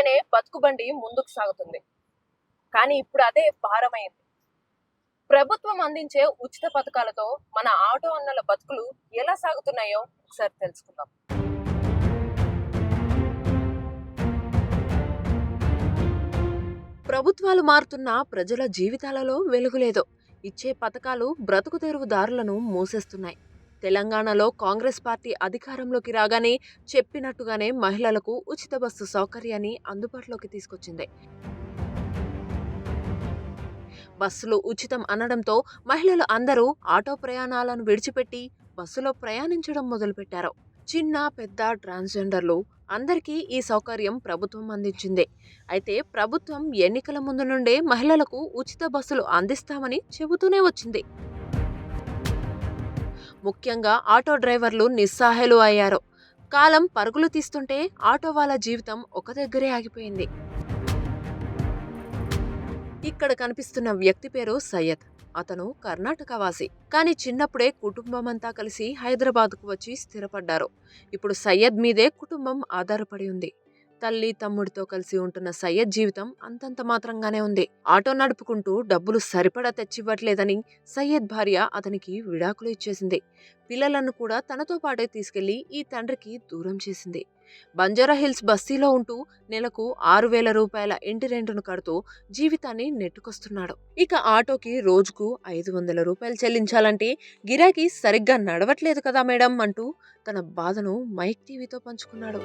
ఉంటేనే బతుకుబండి ముందుకు సాగుతుంది. కానీ ఇప్పుడు అదే భారమైంది. ప్రభుత్వం అందించే ఉచిత పథకాలతో మన ఆటో అన్నల బతుకులు ఎలా సాగుతున్నాయో ఒకసారి తెలుసుకుందాం. ప్రభుత్వాలు మారుతున్నా ప్రజల జీవితాలలో వెలుగులేదు. ఇచ్చే పథకాలు బ్రతుకు తెరువు దారులను మూసేస్తున్నాయి. తెలంగాణలో కాంగ్రెస్ పార్టీ అధికారంలోకి రాగానే చెప్పినట్టుగానే మహిళలకు ఉచిత బస్సు సౌకర్యాన్ని అందుబాటులోకి తీసుకొచ్చింది. బస్సులు ఉచితం అనడంతో మహిళలు అందరూ ఆటో ప్రయాణాలను విడిచిపెట్టి బస్సులో ప్రయాణించడం మొదలుపెట్టారు. చిన్న పెద్ద ట్రాన్స్జెండర్లు అందరికీ ఈ సౌకర్యం ప్రభుత్వం అందించింది. అయితే ప్రభుత్వం ఎన్నికల ముందు నుండే మహిళలకు ఉచిత బస్సులు అందిస్తామని చెబుతూనే వచ్చింది. ముఖ్యంగా ఆటో డ్రైవర్లు నిస్సహాయులు అయ్యారు. కాలం పరుగులు తీస్తుంటే ఆటో వాళ్ళ జీవితం ఒక దగ్గరే ఆగిపోయింది. ఇక్కడ కనిపిస్తున్న వ్యక్తి పేరు సయ్యద్. అతను కర్ణాటక వాసి. కానీ చిన్నప్పుడే కుటుంబమంతా కలిసి హైదరాబాద్కు వచ్చి స్థిరపడ్డారు. ఇప్పుడు సయ్యద్ మీదే కుటుంబం ఆధారపడి ఉంది. తల్లి తమ్ముడితో కలిసి ఉంటున్న సయ్యద్ జీవితం అంతంత మాత్రంగానే ఉంది. ఆటో నడుపుకుంటూ డబ్బులు సరిపడా తెచ్చివ్వట్లేదని సయ్యద్ భార్య అతనికి విడాకులు ఇచ్చేసింది. పిల్లలను కూడా తనతో పాటే తీసుకెళ్లి ఈ తండ్రికి దూరం చేసింది. బంజారాహిల్స్ బస్తీలో ఉంటూ నెలకు 6,000 రూపాయల ఇంటి రెంటును కడుతూ జీవితాన్ని నెట్టుకొస్తున్నాడు. ఇక ఆటోకి రోజుకు 500 రూపాయలు చెల్లించాలంటే గిరాకీ సరిగ్గా నడవట్లేదు కదా మేడం అంటూ తన బాధను మైక్ టీవీతో పంచుకున్నాడు.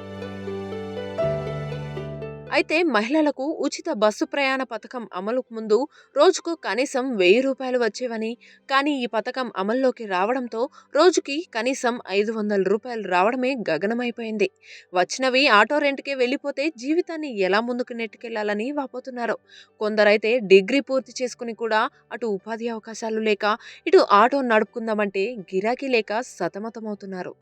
అయితే మహిళలకు ఉచిత బస్సు ప్రయాణ పథకం అమలుకు ముందు రోజుకు కనీసం 1000 రూపాయలు వచ్చేవని, కానీ ఈ పథకం అమల్లోకి రావడంతో రోజుకి కనీసం 500 రూపాయలు రావడమే గగనమైపోయింది. వచ్చినవి ఆటో రెంట్కే వెళ్ళిపోతే జీవితాన్ని ఎలా ముందుకు నెట్టుకెళ్లాలని వాపోతున్నారు. కొందరైతే డిగ్రీ పూర్తి చేసుకుని కూడా అటు ఉపాధి అవకాశాలు లేక ఇటు ఆటో నడుపుకుందామంటే గిరాకీ లేక సతమతమవుతున్నారు.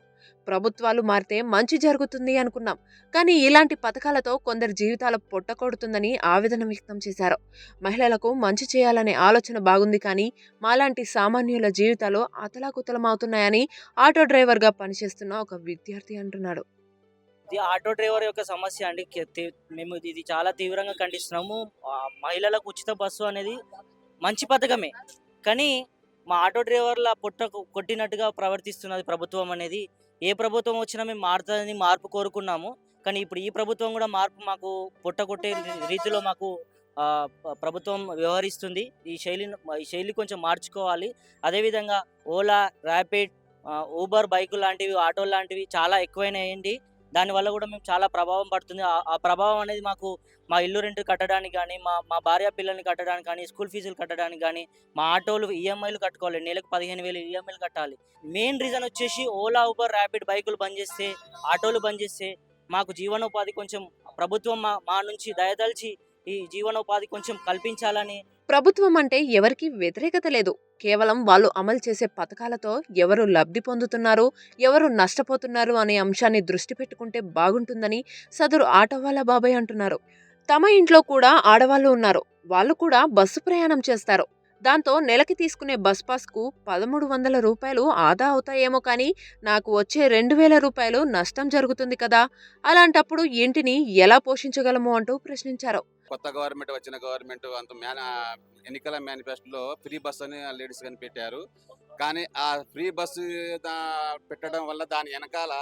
ప్రభుత్వాలు మారితే మంచి జరుగుతుంది అనుకున్నాం, కానీ ఇలాంటి పథకాలతో కొందరి జీవితాల పొట్టకొడుతుందని ఆవేదన వ్యక్తం చేశారు. మహిళలకు మంచి చేయాలనే ఆలోచన బాగుంది, కానీ మాలాంటి సామాన్యుల జీవితాలు అతలాకుతలమవుతున్నాయని ఆటో డ్రైవర్గా పనిచేస్తున్న ఒక విద్యార్థి అంటున్నాడు. ఇది ఆటో డ్రైవర్ యొక్క సమస్య అండి. మేము ఇది చాలా తీవ్రంగా ఖండిస్తున్నాము. మహిళలకు ఉచిత బస్సు అనేది మంచి పథకమే, కానీ మా ఆటో డ్రైవర్ల పొట్ట కొట్టినట్టుగా ప్రవర్తిస్తున్నది ప్రభుత్వం అనేది. ఏ ప్రభుత్వం వచ్చినా మేము మారుతుందని మార్పు కోరుకున్నాము, కానీ ఇప్పుడు ఈ ప్రభుత్వం కూడా మార్పు మాకు పొట్ట కొట్టే రీతిలో మాకు ప్రభుత్వం వ్యవహరిస్తుంది. ఈ శైలి కొంచెం మార్చుకోవాలి. అదేవిధంగా ఓలా, ర్యాపిడ్, ఊబర్ బైకు లాంటివి, ఆటో లాంటివి చాలా ఎక్కువైనాయండి. దానివల్ల కూడా మేము చాలా ప్రభావం పడుతుంది. ఆ ప్రభావం అనేది మాకు మా ఇల్లు రెంట్ కట్టడానికి కానీ, మా భార్య పిల్లల్ని కట్టడానికి కానీ, స్కూల్ ఫీజులు కట్టడానికి కానీ, మా ఆటోలు ఈఎంఐలు కట్టుకోవాలి. నెలకు 15,000 ఈఎంఐలు కట్టాలి. మెయిన్ రీజన్ వచ్చేసి ఓలా, ఊబర్, ర్యాపిడ్ బైకులు బంద్ చేస్తే, ఆటోలు బంద్ చేస్తే మాకు జీవనోపాధి కొంచెం ప్రభుత్వం మా నుంచి దయదలిచి ఈ జీవనోపాధి కొంచెం కల్పించాలని. ప్రభుత్వం అంటే ఎవరికి వ్యతిరేకత లేదు. కేవలం వాళ్ళు అమలు చేసే పథకాలతో ఎవరు లబ్ధి పొందుతున్నారు, ఎవరు నష్టపోతున్నారు అనే అంశాన్ని దృష్టి పెట్టుకుంటే బాగుంటుందని సదరు ఆటో వాళ్ళ బాబాయ్ అంటున్నారు. తమ ఇంట్లో కూడా ఆడవాళ్లు ఉన్నారు. వాళ్ళు కూడా బస్సు ప్రయాణం చేస్తారు. దాంతో నెలకి తీసుకునే బస్ పాస్కు 1,300 రూపాయలు ఆదా అవుతాయేమో, కానీ నాకు వచ్చే 2,000 రూపాయలు నష్టం జరుగుతుంది కదా. అలాంటప్పుడు ఇంటిని ఎలా పోషించగలము అంటూ ప్రశ్నించారు. కొత్త గవర్నమెంట్ అంత ఎన్నికల మేనిఫెస్టోలో ఫ్రీ బస్ అని లేడీస్ అని పెట్టారు. కానీ ఆ ఫ్రీ బస్సు పెట్టడం వల్ల దాని వెనకాల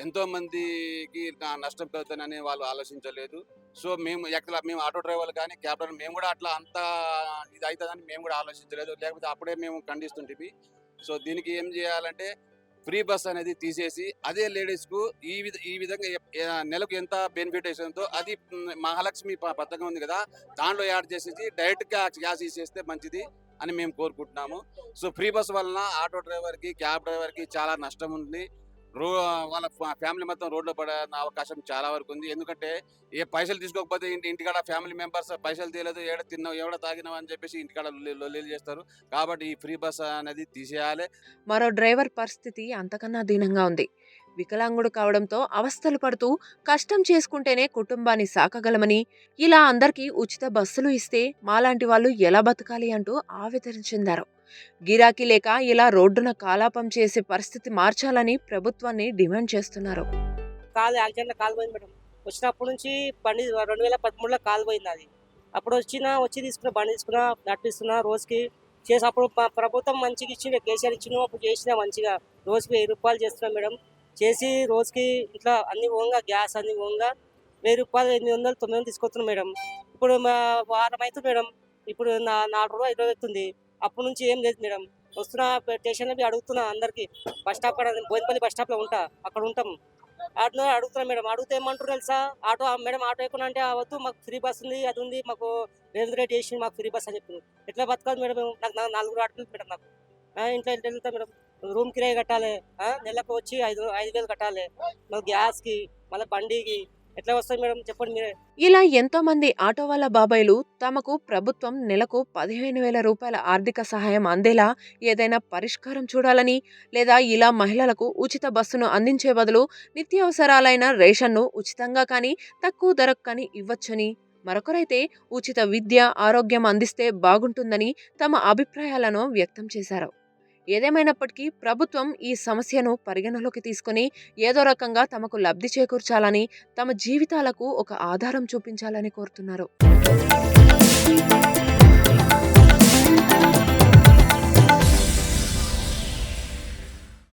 ఎంతో మందికి నష్టం పెడుతుందని వాళ్ళు ఆలోచించలేదు. సో మేము ఆటో డ్రైవర్లు కానీ క్యాబ్ డ్రైవర్ మేము కూడా అట్లా అంత ఇది అవుతుందని మేము కూడా ఆలోచించలేదు. లేకపోతే అప్పుడే మేము ఖండిస్తుంటివి. సో దీనికి ఏం చేయాలంటే ఫ్రీ బస్ అనేది తీసేసి అదే లేడీస్కు ఈ విధంగా నెలకు ఎంత బెనిఫిట్ ఇస్తుందో అది మహాలక్ష్మి పథకం ఉంది కదా, దాంట్లో యాడ్ చేసేసి డైరెక్ట్గా గ్యాస్ ఇచ్చేస్తే మంచిది అని మేము కోరుకుంటున్నాము. సో ఫ్రీ బస్ వలన ఆటో డ్రైవర్కి, క్యాబ్ డ్రైవర్కి చాలా నష్టం ఉంది. వాళ్ళ ఫ్యామిలీ మొత్తం రోడ్లో పడే అవకాశం చాలా వరకు ఉంది. ఎందుకంటే ఏ పైసలు తీసుకోకపోతే ఇంటికాడ ఫ్యామిలీ మెంబర్స్ పైసలు తీయలేదు, ఏడ తిన్నావు, ఎవడ తాగినావు అని చెప్పేసి ఇంటికాడ లొల్లీలు చేస్తారు. కాబట్టి ఈ ఫ్రీ బస్ అనేది తీసేయాలి. మరో డ్రైవర్ పరిస్థితి అంతకన్నా దీనంగా ఉంది. వికలాంగుడు కావడంతో అవస్థలు పడుతూ కష్టం చేసుకుంటేనే కుటుంబాన్ని సాకగలమని, ఇలా అందరికీ ఉచిత బస్సులు ఇస్తే మాలాంటి వాళ్ళు ఎలా బతకాలి అంటూ ఆవేదన చెందారు. గిరాకీ లేక ఇలా రోడ్డున కాలాపం చేసే పరిస్థితి మార్చాలని ప్రభుత్వాన్ని డిమాండ్ చేస్తున్నారు. కాదు యాక్సిడెంట్ కాలు పోయింది మేడం. వచ్చినప్పటి నుంచి బండి 2013లో కాలిపోయింది అది. అప్పుడు వచ్చి తీసుకున్న బండి తీసుకున్నా, నడిపిస్తున్నా రోజుకి చేసి అప్పుడు ప్రభుత్వం మంచిగా ఇచ్చిండే, కేసీఆర్ ఇచ్చిండు. అప్పుడు చేసినా మంచిగా రోజుకి 1000 రూపాయలు చేస్తున్నాం మేడం. చేసి రోజుకి ఇట్లా అన్ని ఓన్గా గ్యాస్ అన్ని ఓన్గా 1000 రూపాయలు 800 900 తీసుకొస్తున్నాం మేడం. ఇప్పుడు వారం అవుతుంది మేడం. ఇప్పుడు 4 రోజులు 5 రోజులు అవుతుంది. అప్పటి నుంచి ఏం లేదు మేడం. వస్తున్నా స్టేషన్లో పోయి అడుగుతున్నా అందరికి. బస్ స్టాప్ కాడ బోయినపల్లి బస్ స్టాప్లో ఉంటా, అక్కడ ఉంటాం. అడుగుతున్నా మేడం. అడిగితే ఏమంటారు తెలుసా, ఆటో మేడం ఆటో ఎక్కువ అంటే వద్దు, మాకు ఫ్రీ బస్ ఉంది, అది ఉంది, మాకు రేవంత్ రెడ్డి చేసి మాకు ఫ్రీ బస్ అని చెప్పింది. ఎట్లా బతకాలి మేడం? నాకు 4 ఆటోలు మేడం నాకు. ఇంట్లో వెళ్తా మేడం. రూమ్ కిరాయి కట్టాలి, నెలకు వచ్చి 5,000 కట్టాలి, మళ్ళీ గ్యాస్కి, మళ్ళీ బండికి. ఎట్లా వస్తుంది మేడం చెప్పండి మీరే. ఇలా ఎంతో మంది ఆటో వాళ్ళ బాబాయిలు తమకు ప్రభుత్వం నెలకు 15,000 రూపాయల ఆర్థిక సహాయం అందేలా ఏదైనా పరిష్కారం చూడాలని, లేదా ఇలా మహిళలకు ఉచిత బస్సును అందించే బదులు నిత్యావసరాలైన రేషన్ను ఉచితంగా కానీ తక్కువ ధరకు కానీ ఇవ్వచ్చని, మరొకరైతే ఉచిత విద్య ఆరోగ్యం అందిస్తే బాగుంటుందని తమ అభిప్రాయాలను వ్యక్తం చేశారు. ఏదేమైనప్పటికీ ప్రభుత్వం ఈ సమస్యను పరిగణలోకి తీసుకొని ఏదో రకంగా తమకు లబ్ధి చేకూర్చాలని, తమ జీవితాలకు ఒక ఆధారం చూపించాలని కోరుతున్నారు.